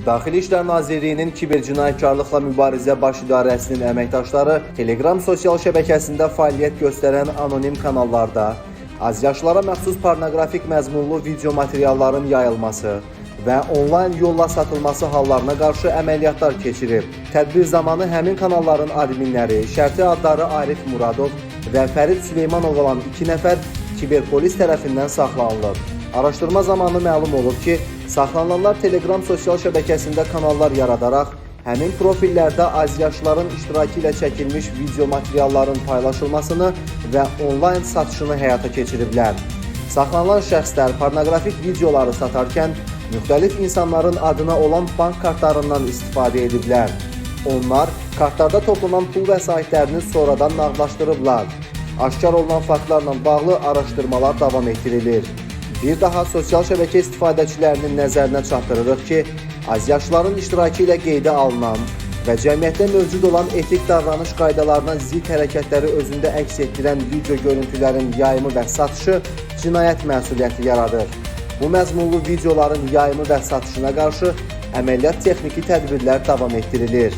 Daxili İşlər Nazirliyinin Kibercinayətkarlıqla Mübarizə Baş İdarəsinin əməkdaşları Telegram sosial şəbəkəsində fəaliyyət göstərən anonim kanallarda azyaşlara məxsus pornoqrafik məzmunlu video materialların yayılması və onlayn yolla satılması hallarına qarşı əməliyyatlar keçirib. Tədbir zamanı həmin kanalların adminləri, şərti adları Arif Muradov və Fərid Süleymanov olan 2 nəfər kiberpolis tərəfindən saxlanılıb. Araşdırma zamanı məlum olub ki, saxlanılanlar Telegram sosial şəbəkəsində kanallar yaradaraq, həmin profillərdə azyaşların iştirakı ilə çəkilmiş video materialların paylaşılmasını və onlayn satışını həyata keçiriblər. Saxlanılan şəxslər pornoqrafik videoları satarkən, müxtəlif insanların adına olan bank kartlarından istifadə ediblər. Onlar kartlarda toplanan pul vəsaitlərini sonradan nağdlaşdırıblar. Aşkar olunan faktlarla bağlı araşdırmalar davam etdirilir. Bir daha sosial şəbəkə istifadəçilərinin nəzərinə çatdırırıq ki, azyaşların iştirakı ilə qeydə alınan və cəmiyyətdə mövcud olan etik davranış qaydalarına zidd hərəkətləri özündə əks etdirən video görüntülərin yayımı və satışı cinayət məsuliyyəti yaradır. Bu məzmunlu videoların yayımı və satışına qarşı əməliyyat texniki tədbirlər davam etdirilir.